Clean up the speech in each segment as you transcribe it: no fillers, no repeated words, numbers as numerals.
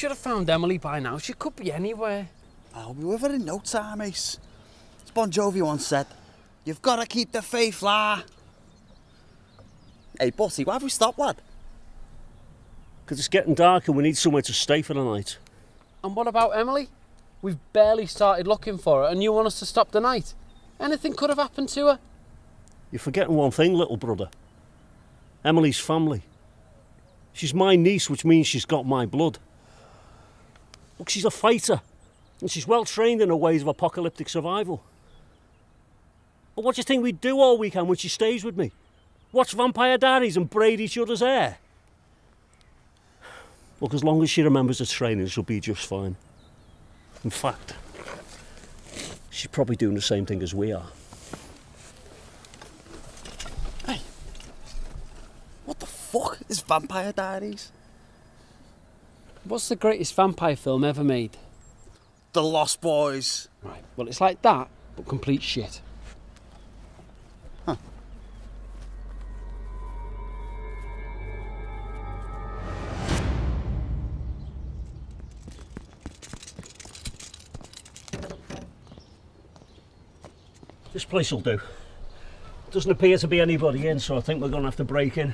should have found Emily by now. She could be anywhere. I'll be with her in no time, Ace. As Bon Jovi once said, you've got to keep the faith, la. Hey, Bussy, why have we stopped, lad? Because it's getting dark and we need somewhere to stay for the night. And what about Emily? We've barely started looking for her and you want us to stop the night? Anything could have happened to her. You're forgetting one thing, little brother. Emily's family. She's my niece, which means she's got my blood. Look, she's a fighter. And she's well trained in her ways of apocalyptic survival. But what do you think we do all weekend when she stays with me? Watch Vampire Diaries and braid each other's hair? Look, as long as she remembers her training, she'll be just fine. In fact, she's probably doing the same thing as we are. Hey, what the fuck is Vampire Diaries? What's the greatest vampire film ever made? The Lost Boys. Right, well it's like that, but complete shit. Huh. This place will do. Doesn't appear to be anybody in, so I think we're going to have to break in.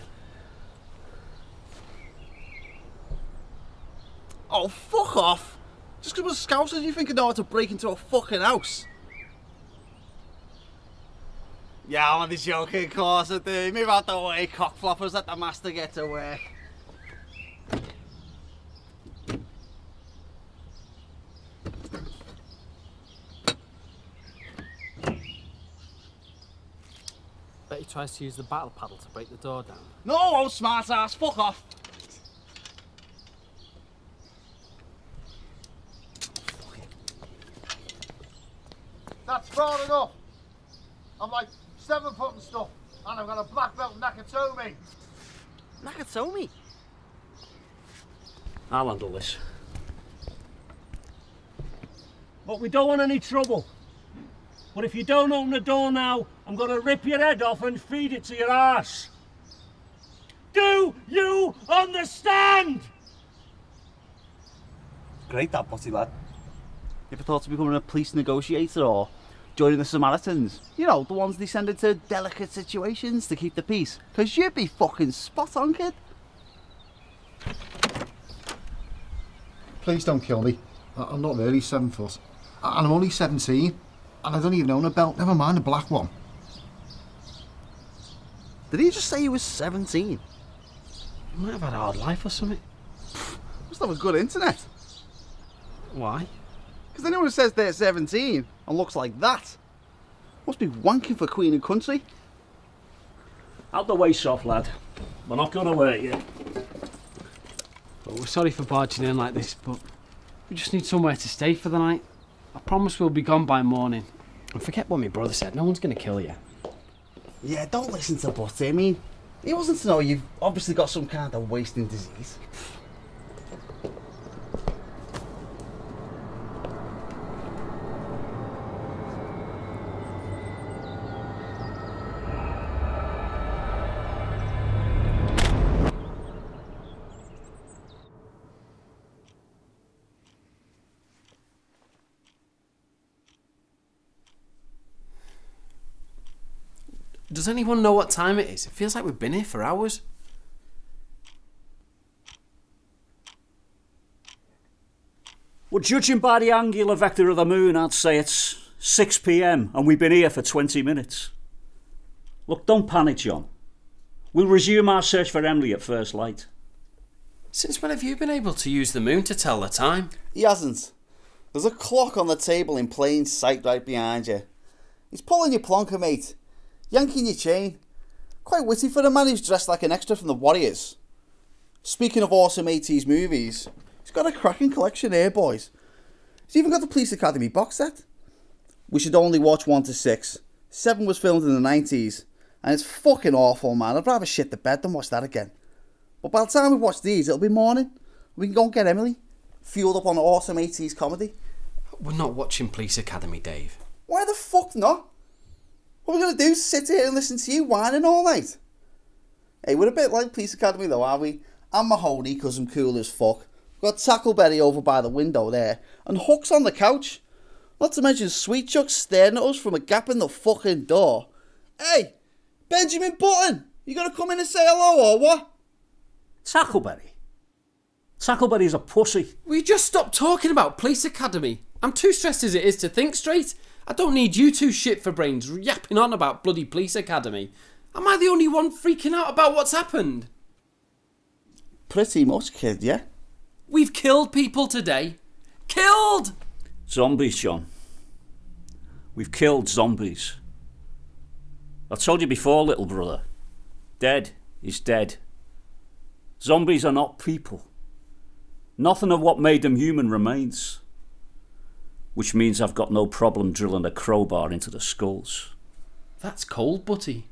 Oh, fuck off! Just because we're scousers, you think you know how to break into a fucking house? Yeah, I'm only joking, of course I do. Move out the way, cockfloppers, let the master get to work. Bet he tries to use the battle paddle to break the door down. No, old smart ass, fuck off! That's far enough. I'm like 7 foot and stuff, and I've got a black belt in Nakatomi. Nakatomi? I'll handle this. Look, we don't want any trouble. But if you don't open the door now, I'm going to rip your head off and feed it to your arse. Do you understand? Great that, Butty lad. You ever thought of becoming a police negotiator or joining the Samaritans? You know, the ones they send into delicate situations to keep the peace. Because you'd be fucking spot on, kid. Please don't kill me. I'm not really 7 foot. And I'm only 17. And I don't even own a belt, never mind a black one. Did he just say he was 17? You might have had a hard life or something. Must have a good internet. Why? Because anyone who says they're 17 and looks like that must be wanking for Queen and Country. Out the way, soft lad. We're not going to hurt you. Well, we're sorry for barging in like this, but we just need somewhere to stay for the night. I promise we'll be gone by morning. And forget what my brother said, no one's going to kill you. Yeah, don't listen to Butty. I mean, he wasn't to know you've obviously got some kind of wasting disease. Does anyone know what time it is? It feels like we've been here for hours. Well, judging by the angular vector of the moon, I'd say it's 6 PM and we've been here for 20 minutes. Look, don't panic, John. We'll resume our search for Emily at first light. Since when have you been able to use the moon to tell the time? He hasn't. There's a clock on the table in plain sight right behind you. He's pulling your plonker, mate. Yanking your chain. Quite witty for a man who's dressed like an extra from the Warriors. Speaking of awesome 80s movies, he's got a cracking collection here, boys. He's even got the Police Academy box set. We should only watch 1 to 6. 7 was filmed in the 90s, and it's fucking awful, man. I'd rather shit the bed than watch that again. But by the time we watch these, it'll be morning. We can go and get Emily, fueled up on awesome 80s comedy. We're not watching Police Academy, Dave. Why the fuck not? What are we going to do? Sit here and listen to you whining all night? Hey, we're a bit like Police Academy though, are we? I'm Mahoney because I'm cool as fuck. Got Tackleberry over by the window there, and Hook's on the couch. Not to mention Sweet Chuck staring at us from a gap in the fucking door. Hey, Benjamin Button, you gonna come in and say hello or what? Tackleberry? Tackleberry's a pussy. Will you just stop talking about police academy? I'm too stressed as it is to think straight. I don't need you two shit for brains yapping on about bloody police academy. Am I the only one freaking out about what's happened? Pretty much, kid, yeah? We've killed people today. Killed! Zombies, John. We've killed zombies. I told you before, little brother. Dead is dead. Zombies are not people. Nothing of what made them human remains. Which means I've got no problem drilling a crowbar into the skulls. That's cold, Butty.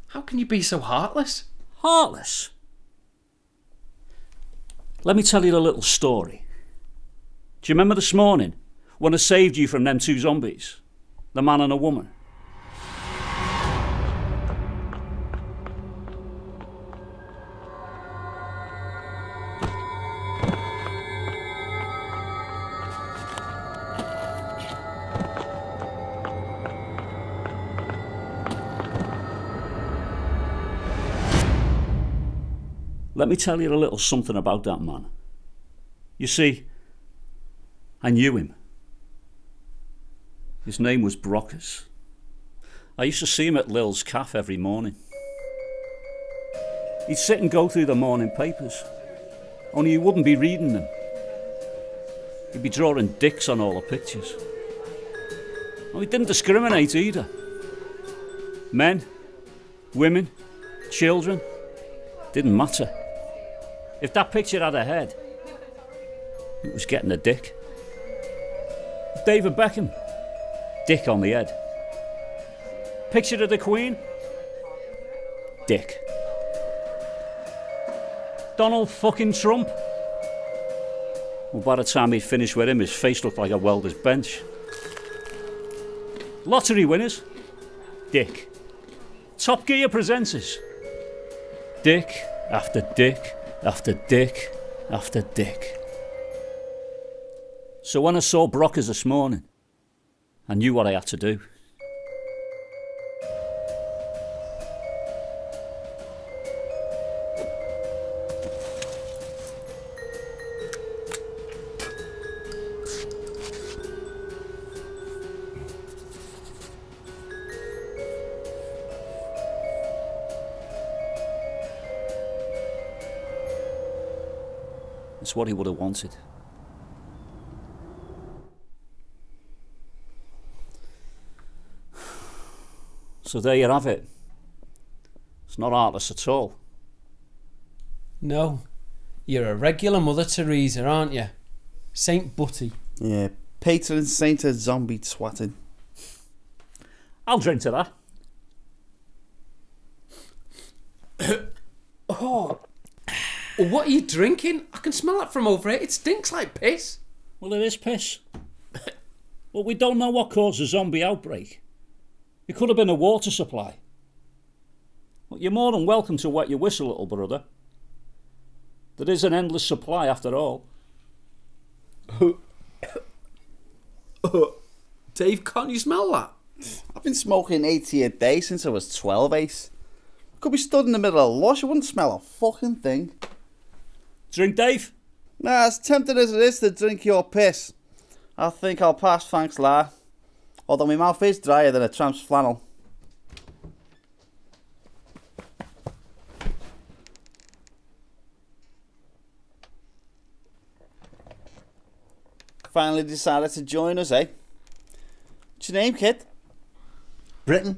How can you be so heartless? Heartless? Let me tell you a little story. Do you remember this morning when I saved you from them two zombies? The man and a woman. Let me tell you a little something about that man. You see, I knew him. His name was Brockers. I used to see him at Lil's Cafe every morning. He'd sit and go through the morning papers, only he wouldn't be reading them. He'd be drawing dicks on all the pictures. Oh, he didn't discriminate either. Men, women, children, didn't matter. If that picture had a head, it was getting a dick. David Beckham, dick on the head. Picture of the Queen, dick. Donald fucking Trump. Well, by the time he'd finished with him, his face looked like a welder's bench. Lottery winners, dick. Top Gear presenters, dick after dick after dick after dick. So when I saw Brockers this morning, I knew what I had to do. It's what he would have wanted. So there you have it. It's not heartless at all. No. You're a regular Mother Teresa, aren't you? Saint Butty. Yeah, patron saint of zombie twatting. I'll drink to that. Oh. What are you drinking? I can smell it from over here. It stinks like piss. Well, it is piss. But we don't know what caused the zombie outbreak. It could have been a water supply. But you're more than welcome to wet your whistle, little brother. There is an endless supply after all. Dave, can't you smell that? I've been smoking 80 a day since I was 12, Ace. Could be stood in the middle of a lush, I wouldn't smell a fucking thing. Drink, Dave? Nah, as tempting as it is to drink your piss, I think I'll pass, thanks, La. Although my mouth is drier than a tramp's flannel. Finally decided to join us, eh? What's your name, kid? Brittain.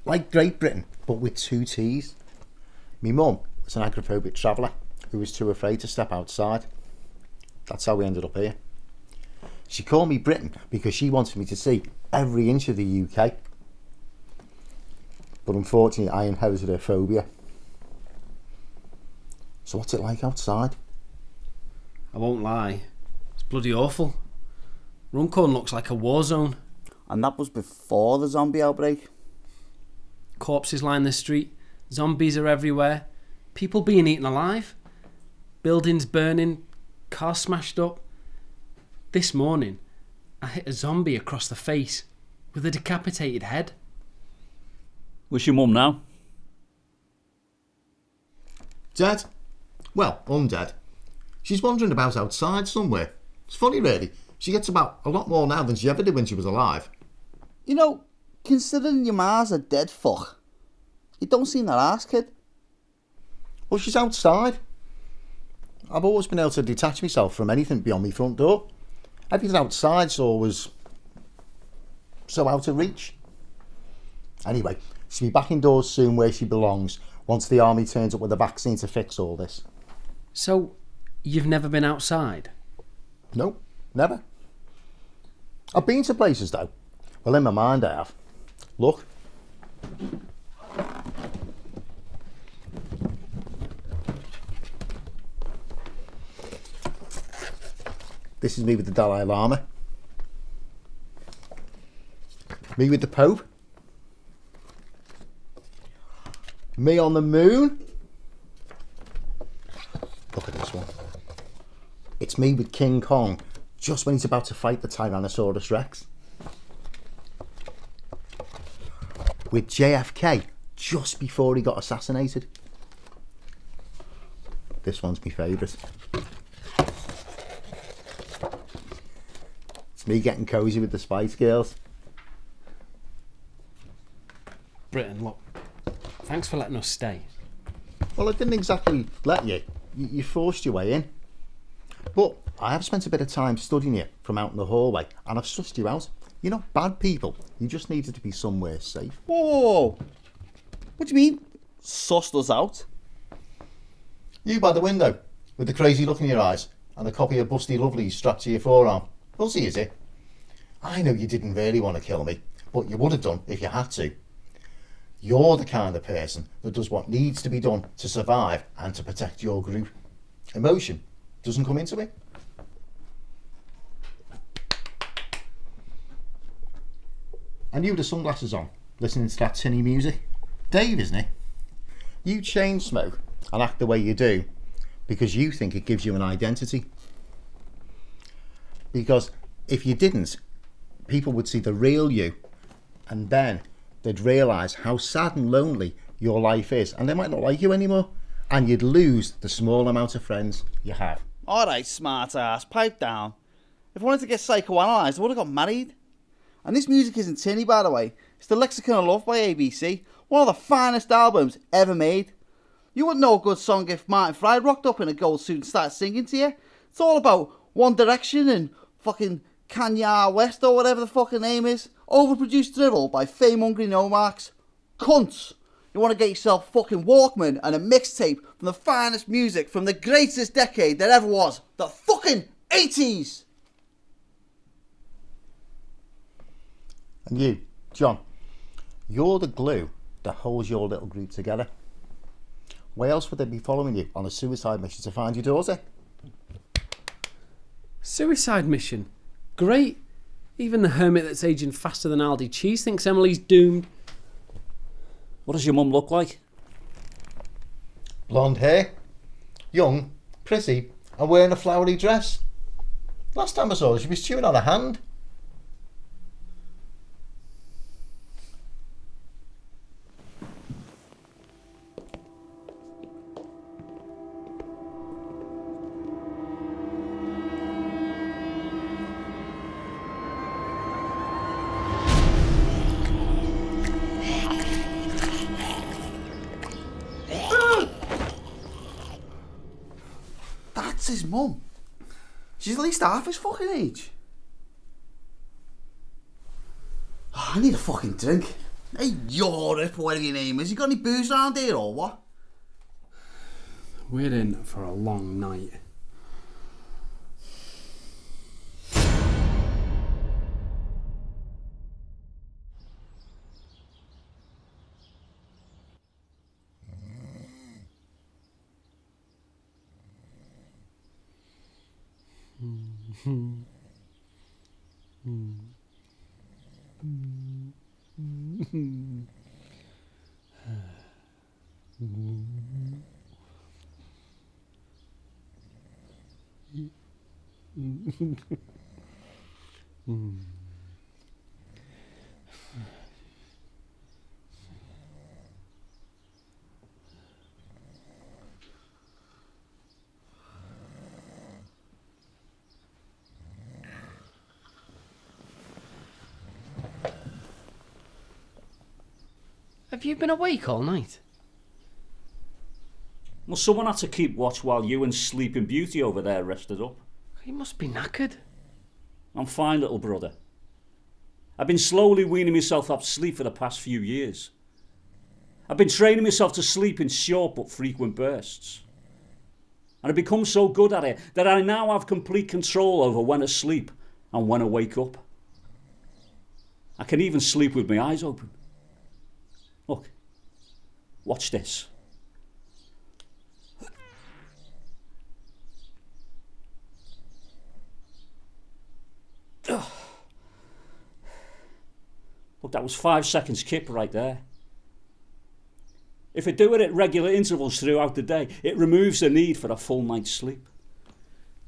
Like Great Britain, but with 2 T's. Me mum was an agoraphobic traveller who was too afraid to step outside. That's how we ended up here. She called me Brittain because she wanted me to see every inch of the UK. But unfortunately, I inherited her phobia. So what's it like outside? I won't lie. It's bloody awful. Runcorn looks like a war zone. And that was before the zombie outbreak. Corpses line the street. Zombies are everywhere. People being eaten alive. Buildings burning, car smashed up. This morning, I hit a zombie across the face with a decapitated head. Where's your mum now? Dead? Well, undead. She's wandering about outside somewhere. It's funny, really. She gets about a lot more now than she ever did when she was alive. You know, considering your ma's a dead fuck, you don't seem that arse, kid. Well, she's outside. I've always been able to detach myself from anything beyond my front door. Everything outside's always so out of reach. Anyway, she'll be back indoors soon where she belongs once the army turns up with a vaccine to fix all this. So, you've never been outside? No, never. I've been to places though. Well, in my mind I have. Look. This is me with the Dalai Lama. Me with the Pope. Me on the moon. Look at this one. It's me with King Kong, just when he's about to fight the Tyrannosaurus Rex. With JFK, just before he got assassinated. This one's my favourite. It's me getting cosy with the Spice Girls. Brittain, look, thanks for letting us stay. Well, I didn't exactly let you. You forced your way in. But I have spent a bit of time studying you from out in the hallway, and I've sussed you out. You're not bad people. You just needed to be somewhere safe. Whoa, whoa, whoa. What do you mean, sussed us out? You by the window, with the crazy look in your eyes, and a copy of Busty Lovely's strapped to your forearm. Pussy, is it? I know you didn't really want to kill me, but you would have done if you had to. You're the kind of person that does what needs to be done to survive and to protect your group. Emotion doesn't come into it. And you with the sunglasses on, listening to that tinny music. Dave, isn't it? You chain smoke and act the way you do because you think it gives you an identity. Because if you didn't, people would see the real you, and then they'd realise how sad and lonely your life is, and they might not like you anymore, and you'd lose the small amount of friends you have. Alright, smart ass, pipe down. If I wanted to get psychoanalyzed, I would have got married. And this music isn't tinny, by the way. It's the Lexicon of Love by ABC, one of the finest albums ever made. You wouldn't know a good song if Martin Fry rocked up in a gold suit and started singing to you. It's all about One Direction and fucking Kanye West or whatever the fucking name is. Overproduced drivel by fame-hungry nomarchs. Cunts. You want to get yourself fucking Walkman and a mixtape from the finest music from the greatest decade there ever was. The fucking 80s! And you, John, you're the glue that holds your little group together. Why else would they be following you on a suicide mission to find your daughter? Suicide mission? Great. Even the hermit that's aging faster than Aldi cheese thinks Emily's doomed. What does your mum look like? Blonde hair, young, pretty, and wearing a flowery dress. Last time I saw her, she was chewing on a hand. That's his mum. She's at least half his fucking age. Oh, I need a fucking drink. Hey, Europe, whatever your name is. You got any booze around here or what? We're in for a long night. Have you been awake all night? Well, someone had to keep watch while you and Sleeping Beauty over there rested up. You must be knackered. I'm fine, little brother. I've been slowly weaning myself off sleep for the past few years. I've been training myself to sleep in short but frequent bursts. And I've become so good at it that I now have complete control over when to sleep and when to wake up. I can even sleep with my eyes open. Look, watch this. Look, that was 5 seconds kip right there. If I do it at regular intervals throughout the day, it removes the need for a full night's sleep.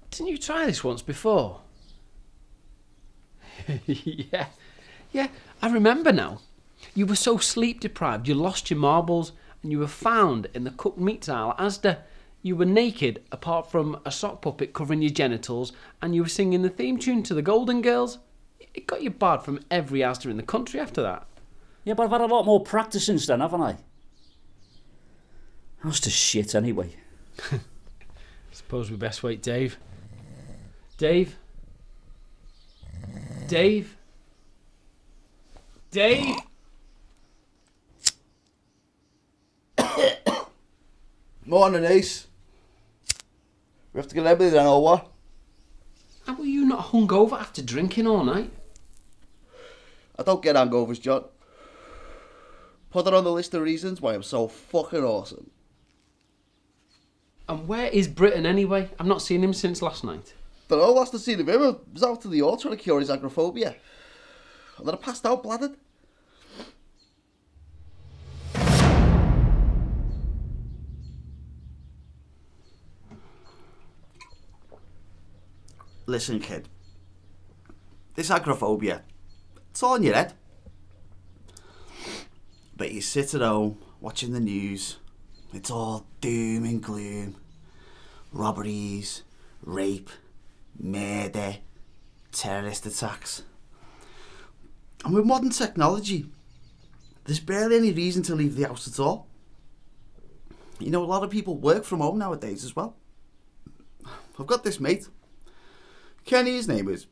Didn't you try this once before? Yeah, I remember now. You were so sleep deprived you lost your marbles and you were found in the cooked meats aisle at Asda. You were naked apart from a sock puppet covering your genitals and you were singing the theme tune to the Golden Girls. It got you barred from every Asda in the country after that. Yeah, but I've had a lot more practice since then, haven't I? How's the shit anyway? Suppose we best wait Dave. Dave? Dave? Dave? Morning, Ace. We have to get everything or what? How were you not hungover after drinking all night? I don't get hangovers, John. Put it on the list of reasons why I'm so fucking awesome. And where is Brittain anyway? I've not seen him since last night. Don't know, last I seen of him, I was out to the auto trying to cure his agoraphobia. And then I passed out bladdered. Listen, kid. This agoraphobia, it's all in your head. But you sit at home, watching the news. It's all doom and gloom. Robberies, rape, murder, terrorist attacks. And with modern technology, there's barely any reason to leave the house at all. You know, a lot of people work from home nowadays as well. I've got this mate. Kenny, his name is.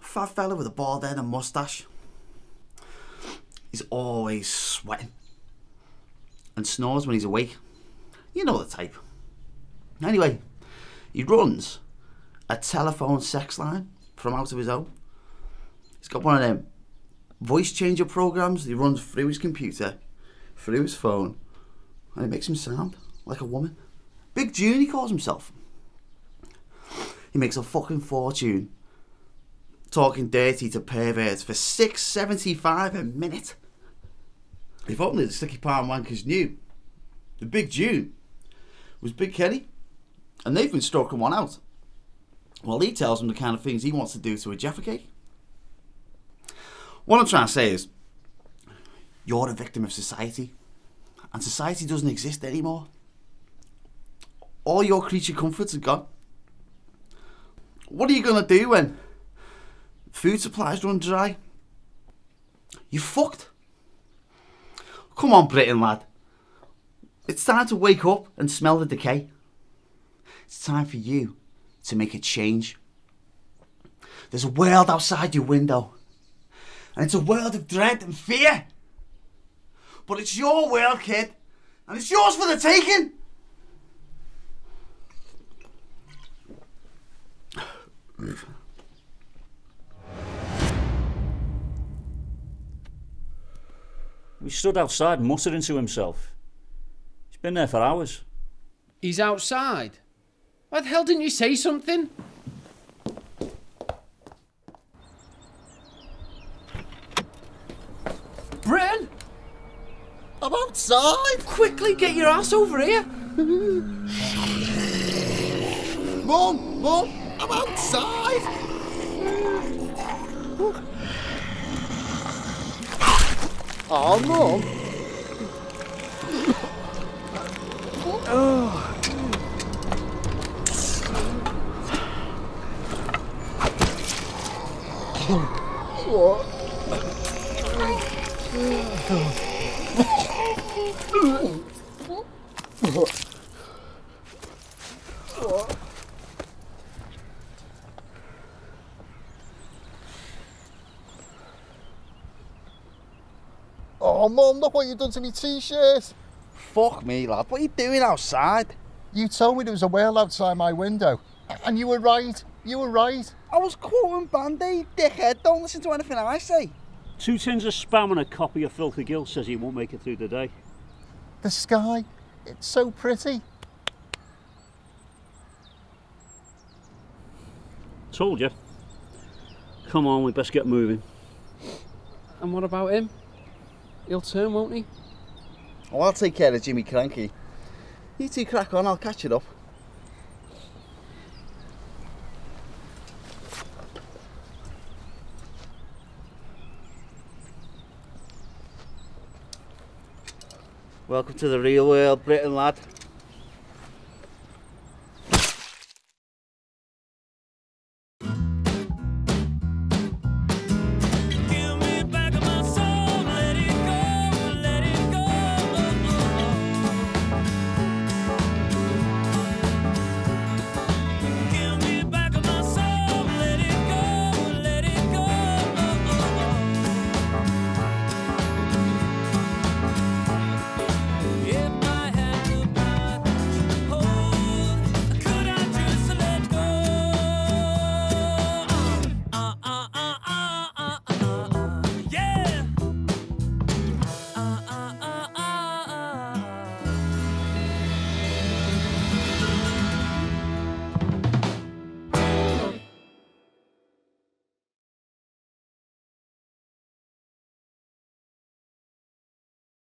Fat fella with a bald head and moustache. He's always sweating. And snores when he's awake. You know the type. Anyway, he runs a telephone sex line from out of his home. He's got one of them voice changer programs that he runs through his computer, through his phone, and it makes him sound like a woman. Big June, he calls himself. He makes a fucking fortune talking dirty to perverts for $6.75 a minute. If only the sticky palm wankers knew. The Big June was Big Kenny, and they've been stalking one out. Well, he tells them the kind of things he wants to do to a Jaffa cake. What I'm trying to say is, you're a victim of society, and society doesn't exist anymore. All your creature comforts are gone. What are you going to do when food supplies run dry? You're fucked. Come on, Brittain, lad. It's time to wake up and smell the decay. It's time for you to make a change. There's a world outside your window. And it's a world of dread and fear. But it's your world, kid. And it's yours for the taking. He stood outside muttering to himself. He's been there for hours. He's outside? Why the hell didn't you say something? Brittain! I'm outside. Quickly, get your ass over here! Mum, I'm outside! Oh, Mum. Oh, Mum, look what you've done to me t-shirt. Fuck me, lad. What are you doing outside? You told me there was a whale outside my window. And you were right. You were right. I was quoting Band-Aid, dickhead. Don't listen to anything I say. 2 tins of spam and a copy of Filthy Gill says he won't make it through the day. The sky, it's so pretty. Told you. Come on, we best get moving. And what about him? He'll turn, won't he? Oh, I'll take care of Jimmy Cranky. You two crack on, I'll catch it up. Welcome to the real world, Brittain, lad.